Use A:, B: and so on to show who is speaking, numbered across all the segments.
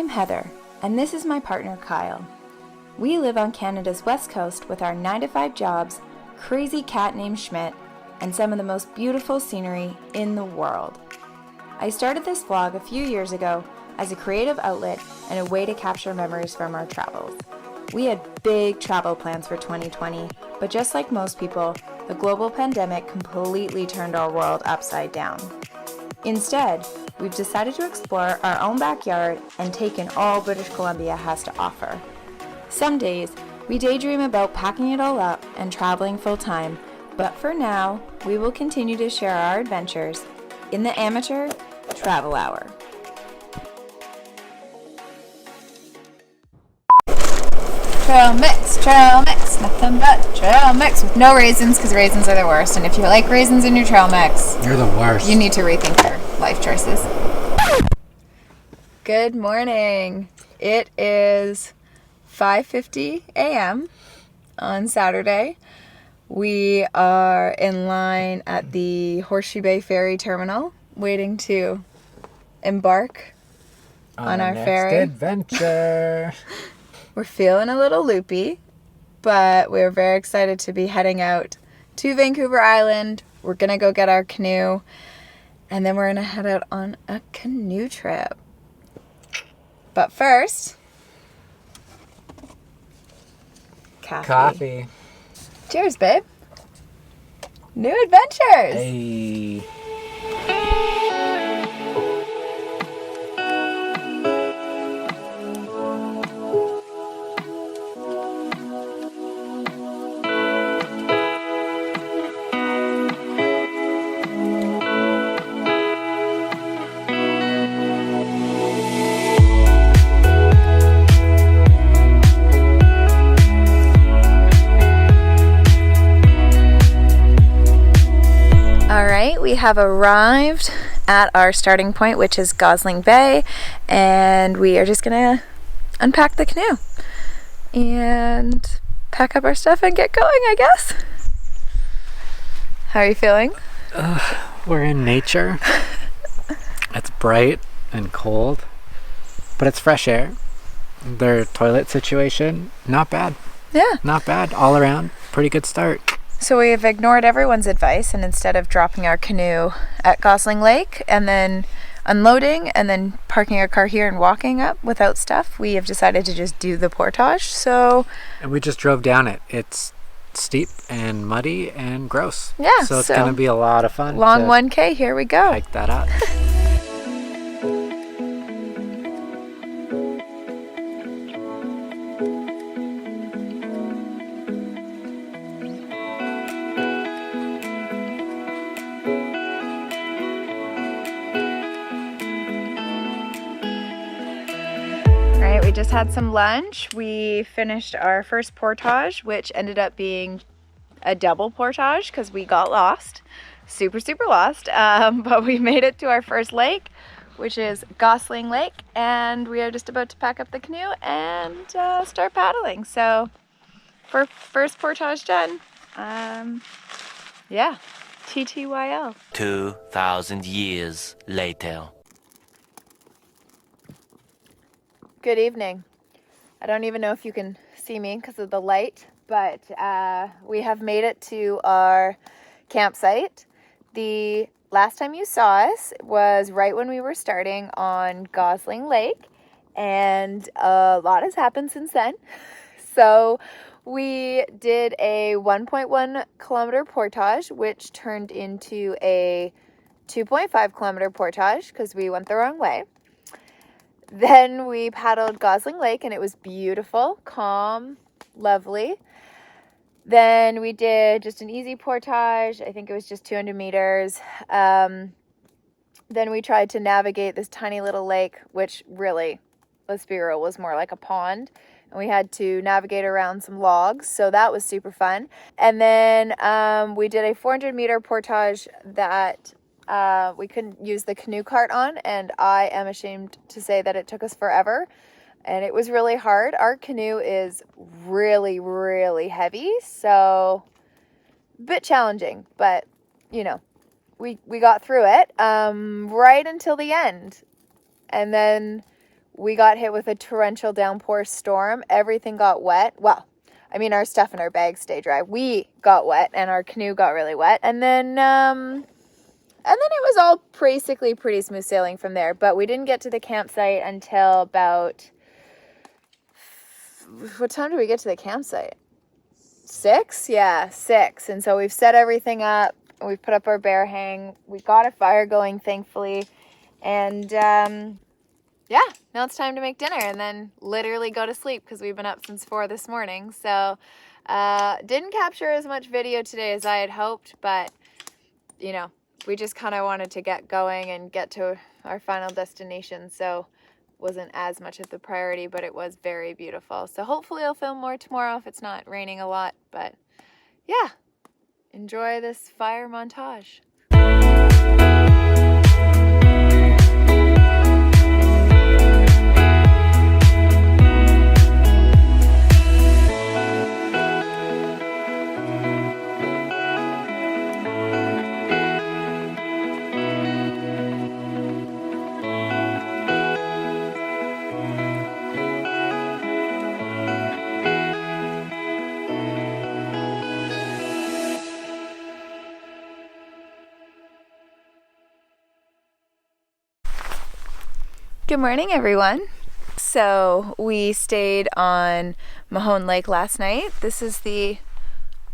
A: I'm Heather, and this is my partner Kyle. We live on Canada's west coast with our 9-to-5 jobs, crazy cat named Schmidt, and some of the most beautiful scenery in the world. I started this vlog a few years ago as a creative outlet and a way to capture memories from our travels. We had big travel plans for 2020, but just like most people, the global pandemic completely turned our world upside down. Instead, we've decided to explore our own backyard and take in all British Columbia has to offer. Some days, we daydream about packing it all up and traveling full-time, but for now, we will continue to share our adventures in the Amateur Travel Hour. Trail mix, nothing but trail mix with no raisins, because raisins are the worst. And if you like raisins in your trail mix,
B: you're the worst.
A: You need to rethink your life choices. Good morning. It is 5:50 a.m. on Saturday. We are in line at the Horseshoe Bay Ferry Terminal, waiting to embark on our
B: next
A: ferry
B: adventure.
A: We're feeling a little loopy, but we're very excited to be heading out to Vancouver Island. We're going to go get our canoe, and then we're going to head out on a canoe trip. But first, coffee. Cheers, babe. New adventures.
B: Hey.
A: We have arrived at our starting point, which is Gosling Bay, and we are just gonna unpack the canoe and pack up our stuff and get going, I guess. How are you feeling?
B: We're in nature. It's bright and cold, but it's fresh air. Their toilet situation, not bad.
A: Yeah.
B: Not bad. All around, pretty good start.
A: So we have ignored everyone's advice, and instead of dropping our canoe at Gosling Lake and then unloading and then parking our car here and walking up without stuff, we have decided to just do the portage.
B: And we just drove down it. It's steep and muddy and gross.
A: Yeah.
B: So it's going to be a lot of fun.
A: Long 1K, here we go.
B: Hike that up.
A: We just had some lunch. We finished our first portage, which ended up being a double portage because we got lost. Super lost. But we made it to our first lake, which is Gosling Lake, and we are just about to pack up the canoe and start paddling. So, for first portage done. Yeah, TTYL.
C: 2,000 years later.
A: Good evening. I don't even know if you can see me because of the light, but we have made it to our campsite. The last time you saw us was right when we were starting on Gosling Lake, and a lot has happened since then. So we did a 1.1 kilometer portage, which turned into a 2.5 kilometer portage because we went the wrong way. Then we paddled Gosling Lake, and it was beautiful, calm, lovely. Then we did just an easy portage. I think it was just 200 meters. Then we tried to navigate this tiny little lake, which really, let's be real, was more like a pond. And we had to navigate around some logs, so that was super fun. And then we did a 400-meter portage that we couldn't use the canoe cart on, and I am ashamed to say that it took us forever, and it was really hard. Our canoe is really heavy, so a bit challenging, but you know, we got through it right until the end, and then we got hit with a torrential downpour storm. Everything got wet. Well, I mean, our stuff in our bags stayed dry. We got wet and our canoe got really wet. And then it was all basically pretty smooth sailing from there. But we didn't get to the campsite until about, what time did we get to the campsite? 6? Yeah, 6. And so we've set everything up. We've put up our bear hang. We got a fire going, thankfully. And yeah, now it's time to make dinner and then literally go to sleep because we've been up since 4 this morning. So didn't capture as much video today as I had hoped, but you know, we just kind of wanted to get going and get to our final destination. So wasn't as much of the priority, but it was very beautiful. So hopefully I'll film more tomorrow if it's not raining a lot. But yeah, enjoy this fire montage. Good morning, everyone. So we stayed on Mahone Lake last night. This is the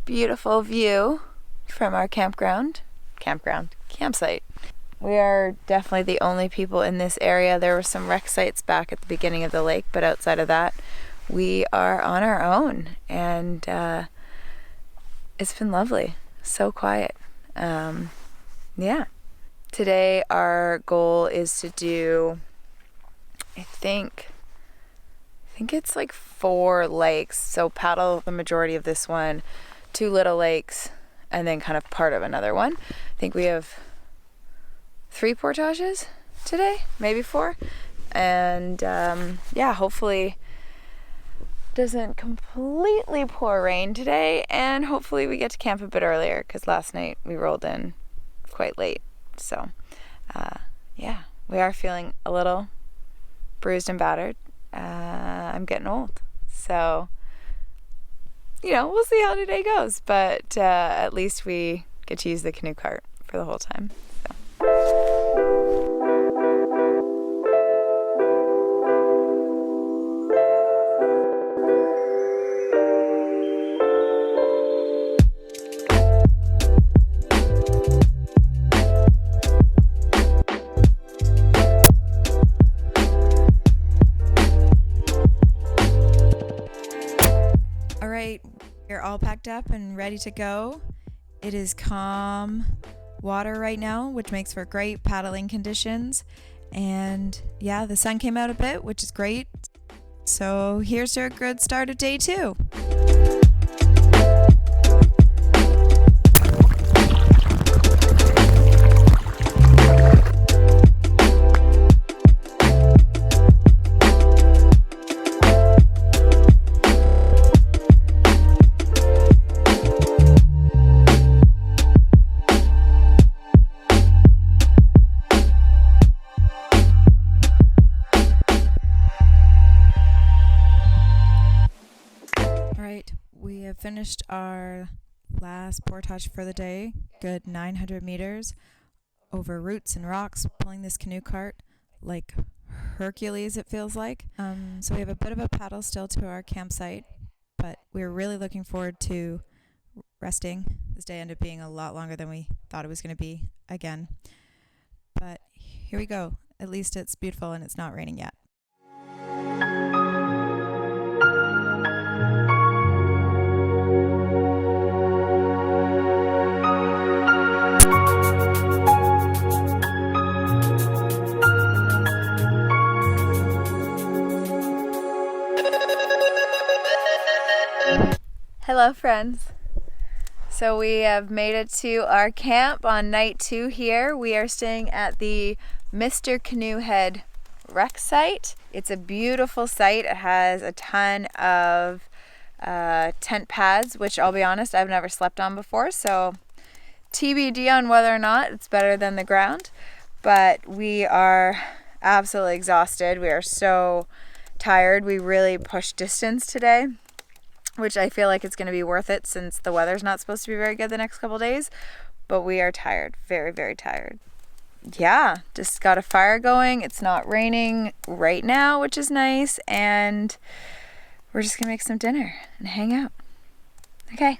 A: beautiful view from our campsite. We are definitely the only people in this area. There were some wreck sites back at the beginning of the lake, but outside of that, we are on our own, and it's been lovely. So quiet. Yeah. Today our goal is to do, I think it's like 4 lakes. So paddle the majority of this one, 2 little lakes, and then kind of part of another one. I think we have 3 portages today, maybe 4. And yeah, hopefully doesn't completely pour rain today, and hopefully we get to camp a bit earlier because last night we rolled in quite late. So yeah, we are feeling a little bruised and battered. I'm getting old, so you know, we'll see how today goes, but at least we get to use the canoe cart for the whole time.
D: We're all packed up and ready to go. It is calm water right now, which makes for great paddling conditions. And yeah, the sun came out a bit, which is great. So here's to a good start of day 2. We have finished our last portage for the day, good 900 meters over roots and rocks, pulling this canoe cart like Hercules, it feels like. So we have a bit of a paddle still to our campsite, but we're really looking forward to resting. This day ended up being a lot longer than we thought it was going to be again. But here we go. At least it's beautiful and it's not raining yet.
A: Hello, friends. So we have made it to our camp on night 2 here. We are staying at the Mr. Canoe Head wreck site. It's a beautiful site. It has a ton of tent pads, which I'll be honest, I've never slept on before. So TBD on whether or not it's better than the ground. But we are absolutely exhausted. We are so tired. We really pushed distance today, which I feel like it's going to be worth it since the weather's not supposed to be very good the next couple days. But we are tired, very, very tired. Yeah, just got a fire going. It's not raining right now, which is nice. And we're just going to make some dinner and hang out. Okay.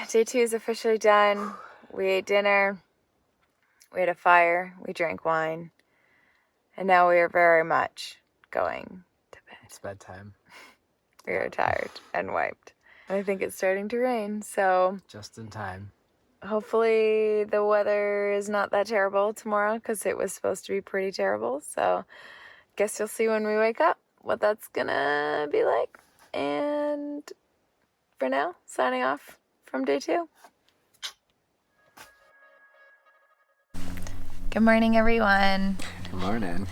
A: Day 2 is officially done. We ate dinner, we had a fire, we drank wine, and now we are very much going to bed.
B: It's bedtime.
A: We are tired and wiped. And I think it's starting to rain, so
B: Just in time.
A: hopefully the weather is not that terrible tomorrow because it was supposed to be pretty terrible. So guess you'll see when we wake up what that's gonna be like. And for now, signing off from day 2. Good morning, everyone.
B: Good morning.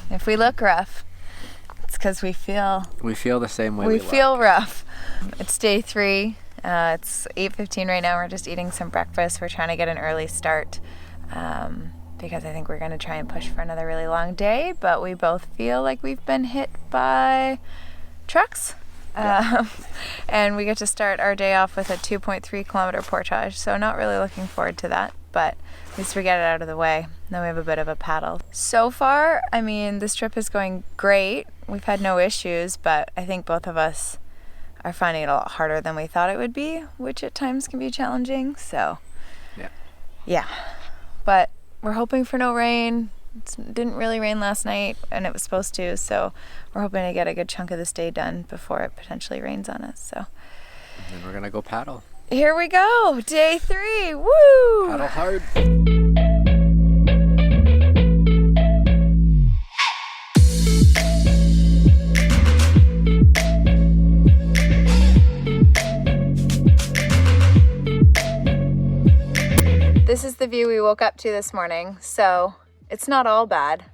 A: If we look rough, it's because we feel
B: the same way
A: we
B: look.
A: feel rough. It's day 3. It's 8:15 right now. We're just eating some breakfast. We're trying to get an early start because I think we're going to try and push for another really long day. But we both feel like we've been hit by trucks. And we get to start our day off with a 2.3 kilometer portage. So not really looking forward to that, but at least we get it out of the way. Then we have a bit of a paddle. So far, I mean, this trip is going great. We've had no issues, but I think both of us are finding it a lot harder than we thought it would be, which at times can be challenging. So, yeah. But we're hoping for no rain. It didn't really rain last night, and it was supposed to, so we're hoping to get a good chunk of this day done before it potentially rains on us. So,
B: And then we're gonna go paddle.
A: Here we go, day 3. Woo!
B: Paddle hard.
A: This is the view we woke up to this morning, so it's not all bad.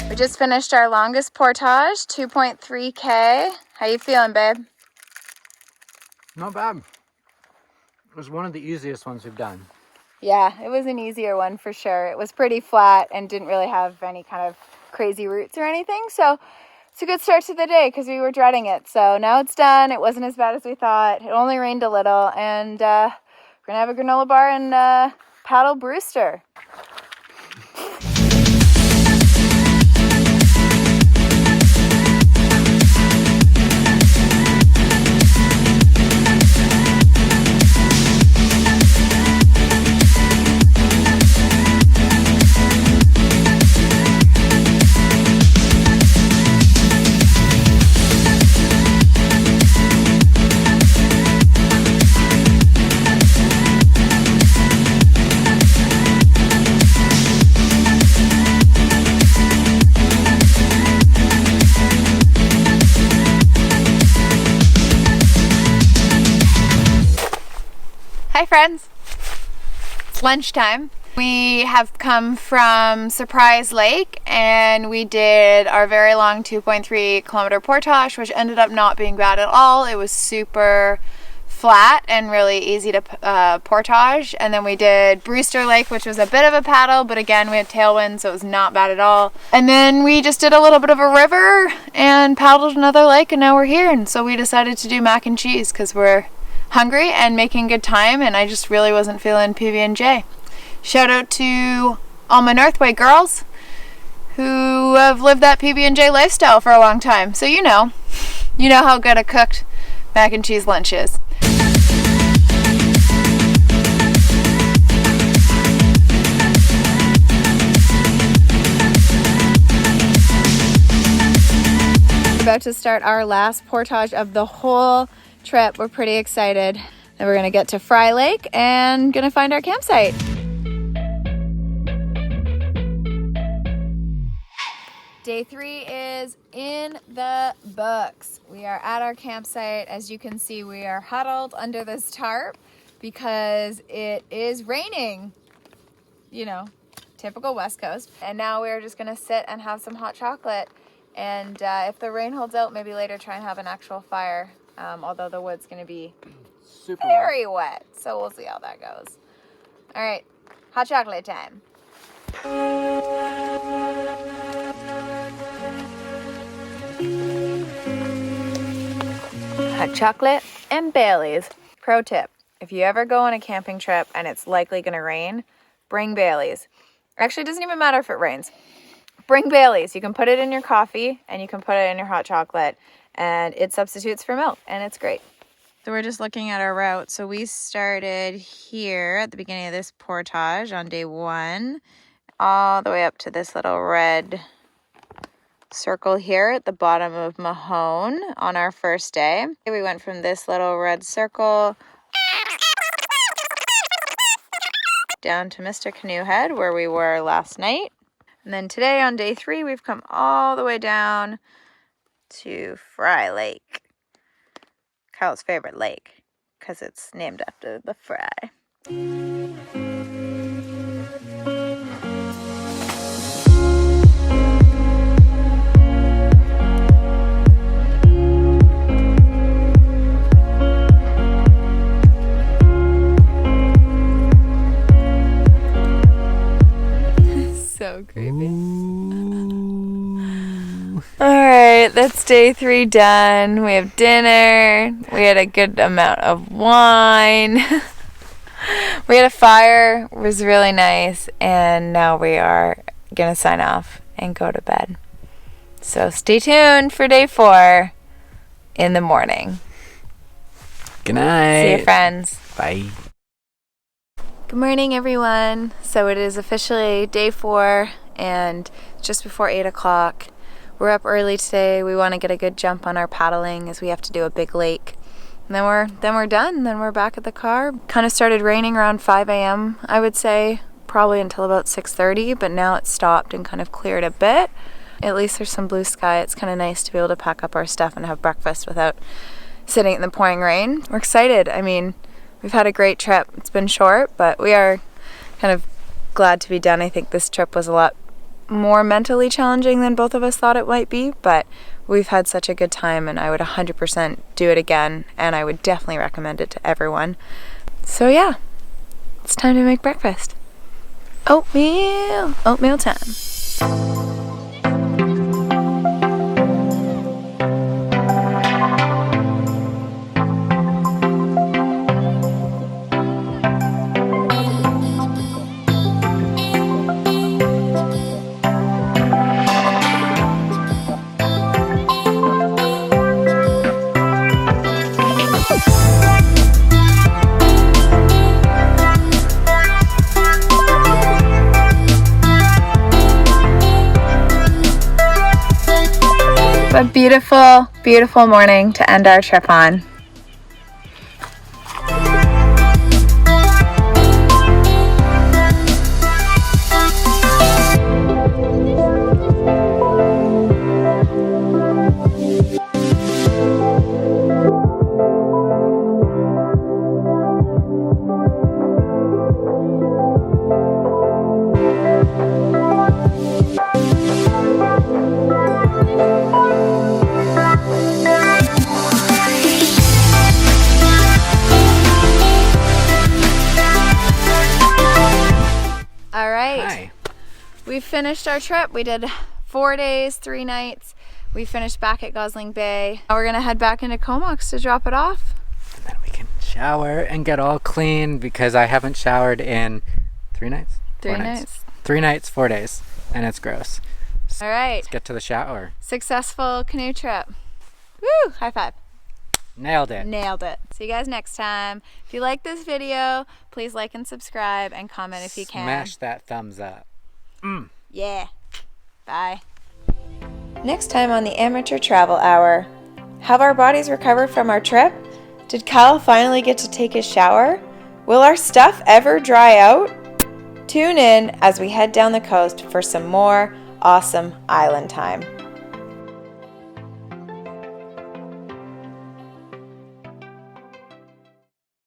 A: We just finished our longest portage, 2.3K. How you feeling, babe?
B: Not bad. It was one of the easiest ones we've done.
A: Yeah, it was an easier one for sure. It was pretty flat and didn't really have any kind of crazy routes or anything. So it's a good start to the day because we were dreading it. So now it's done. It wasn't as bad as we thought. It only rained a little. And we're going to have a granola bar and paddle Brewster. Hi friends, it's lunchtime. We have come from Surprise Lake and we did our very long 2.3 kilometer portage, which ended up not being bad at all. It was super flat and really easy to portage. And then we did Brewster Lake, which was a bit of a paddle, but again we had tailwind, so it was not bad at all. And then we just did a little bit of a river and paddled another lake, and now we're here. And so we decided to do mac and cheese because we're hungry and making good time, and I just really wasn't feeling PB&J. Shout out to all my Northway girls who have lived that PB&J lifestyle for a long time. So you know how good a cooked mac and cheese lunch is. We're about to start our last portage of the whole trip. We're pretty excited. Then we're gonna get to Fry Lake and gonna find our campsite. Day 3 is in the books. We are at our campsite. As you can see, we are huddled under this tarp because it is raining. You know, typical West Coast. And now we're just gonna sit and have some hot chocolate. And if the rain holds out, maybe later try and have an actual fire. Although the wood's gonna be super very wet. So we'll see how that goes. All right, hot chocolate time. Hot chocolate and Baileys. Pro tip, if you ever go on a camping trip and it's likely gonna rain, bring Baileys. Actually, it doesn't even matter if it rains. Bring Baileys. You can put it in your coffee and you can put it in your hot chocolate, and it substitutes for milk, and it's great. So we're just looking at our route. So we started here at the beginning of this portage on day 1, all the way up to this little red circle here at the bottom of Mahone on our first day. We went from this little red circle down to Mr. Canoe Head where we were last night. And then today on day 3, we've come all the way down to Fry Lake. Kyle's favorite lake because it's named after the fry. So creepy. Alright, that's day 3 done. We have dinner. We had a good amount of wine. We had a fire. It was really nice. And now we are going to sign off and go to bed. So stay tuned for day 4 in the morning.
B: Good night.
A: See you, friends.
B: Bye.
A: Good morning, everyone. So it is officially day 4 and just before 8 o'clock. We're up early today. We want to get a good jump on our paddling as we have to do a big lake. And then we're done. Then we're back at the car. Kind of started raining around 5 a.m. I would say, probably until about 6:30, but now it's stopped and kind of cleared a bit. At least there's some blue sky. It's kind of nice to be able to pack up our stuff and have breakfast without sitting in the pouring rain. We're excited. I mean, we've had a great trip. It's been short, but we are kind of glad to be done. I think this trip was a lot more mentally challenging than both of us thought it might be, but we've had such a good time and I would 100% do it again, and I would definitely recommend it to everyone. So yeah, it's time to make breakfast. Oatmeal time. A beautiful, beautiful morning to end our trip on. We finished our trip. We did 4 days, 3 nights. We finished back at Gosling Bay. Now we're gonna head back into Comox to drop it off.
B: And then we can shower and get all clean because I haven't showered in 3 nights.
A: 3 nights.
B: 3 nights, 4 days, and it's gross.
A: All right.
B: Let's get to the shower.
A: Successful canoe trip. Woo! High five.
B: Nailed it.
A: Nailed it. See you guys next time. If you like this video, please like and subscribe and comment if you can.
B: Smash that thumbs up.
A: Yeah. Bye. Next time on the Amateur Travel Hour. Have our bodies recovered from our trip? Did Kyle finally get to take his shower? Will our stuff ever dry out? Tune in as we head down the coast for some more awesome island time.